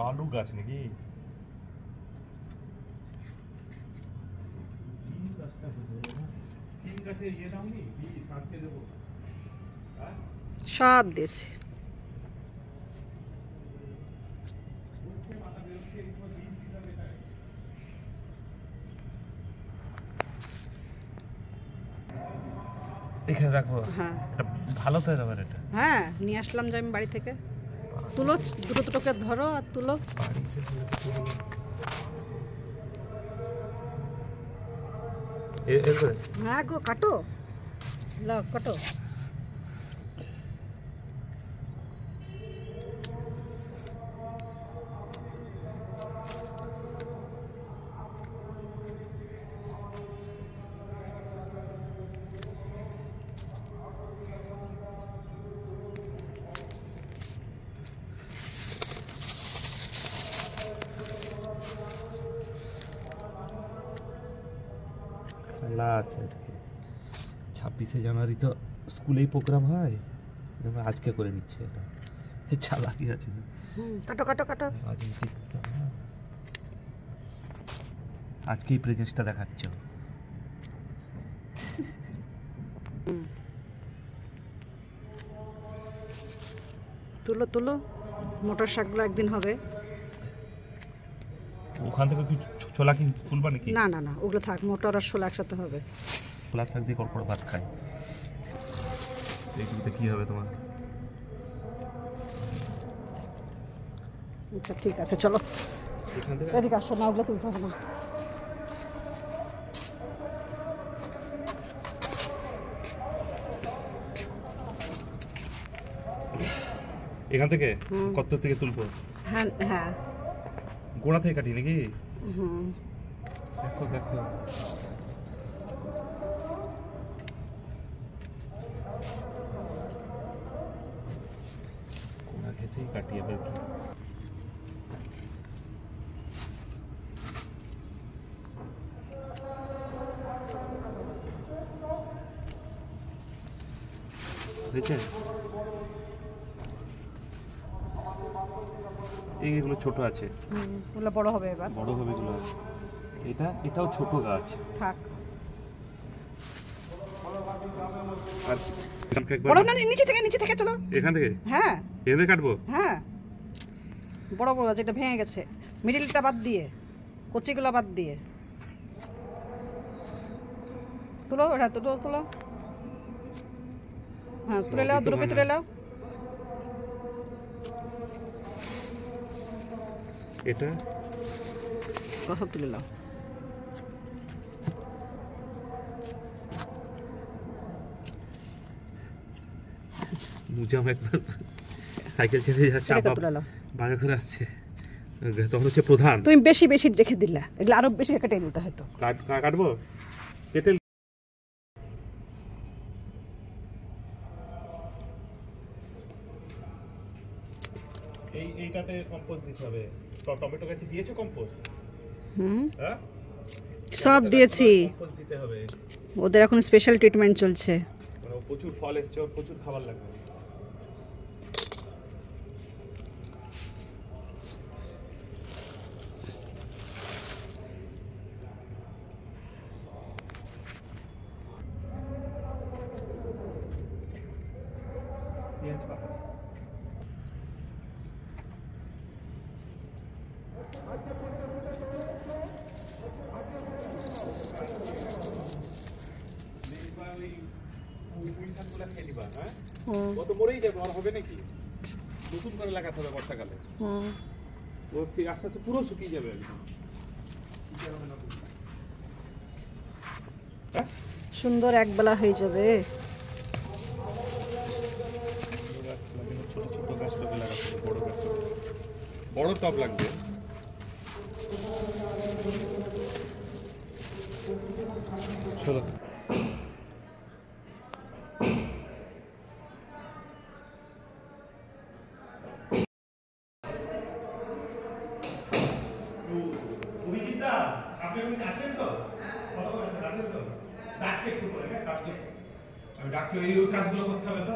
আলু গাছ নাকি? সব দিয়েছে। এখানে রাখবো? হ্যাঁ ভালো তো এবার এটা। হ্যাঁ নিয়ে আসলাম যে আমি বাড়ি থেকে। তুলো, দুটো দুটোকে ধরো আর তুলো। হ্যাঁ গো কাটো, লাও কাটো। খেলা আছে আজকে 26শে জানুয়ারি, তো স্কুলেই প্রোগ্রাম হয়, আজকে করে নিচ্ছে। এটা চালাকি আছে। কাটো কাটো কাটো। আজকেই প্রেজেন্সটা দেখাচ্ছ। তুলো তুলো, মোটর শাকগুলো একদিন হবে। ওখান থেকে কি ছোলা কি তুলবা নাকি? না না না, ওগুলো থাক, মোটর আর ছোলা একসাথে হবে। ছোলা শাক দিয়ে কড়কড় ভাত খাই। এইগুলোতে কি হবে তোমার? আচ্ছা ঠিক আছে, চলো এদিকে আসো। না ওগুলো তুলতে হবে না। এখান থেকে কত থেকে তুলবো? হ্যাঁ হ্যাঁ, গোড়া থেকে কাটি নাকি? হুম দেখো দেখো, গোড়া ঘেসেই কাটি। আবার কি দেখছেন? এইগুলো ছোট আছে, ওগুলো বড় হবে এবার। বড় হবে এগুলো। এটাও ছোট গাছ, থাক। আর বড় না, নিচে থেকে তোলো। এখান থেকে? হ্যাঁ এখানে কাটবো? হ্যাঁ, বড় বড় যেটা ভেঙে গেছে, মিডিলটা বাদ দিয়ে, কচিগুলো বাদ দিয়ে তুলো। হ্যাঁ তুলো তুলো, হ্যাঁ তুলে নাও, দ্রুপে তুলে নাও। এটা সব তুলে নাও। মুজাম একবার সাইকেল ছেড়ে যাচ্ছে, বাজার করে আসছে, তখন হচ্ছে প্রধান। তুমি বেশি বেশি রেখে দিলা, এগুলো আরো বেশি কেটে নিতে হয়তো। কাটবো কেটে। এইটাতে কম্পোস্ট দিতে হবে। টমেটো গাছে দিয়েছো কম্পোস্ট? হ্যাঁ সব দিয়েছি। কম্পোস্ট দিতে হবে। ওদের এখন স্পেশাল ট্রিটমেন্ট চলছে। মানে প্রচুর ফল এসছে, প্রচুর খাবার লাগবে। কত মরেই যাবে, আর হবে নাকি? নতুন করে লাগাতে হবে বর্ষাকালে। ও সেই আস্তে আস্তে পুরো শুকিয়ে যাবে। সুন্দর একবেলা হয়ে যাবে। ছোট ছোট গাছ টবে লাগাতে হবে, বড় গাছ বড় টব লাগবে। চলো আমি ডাকছি, ওই কাজগুলো করতে হবে তো।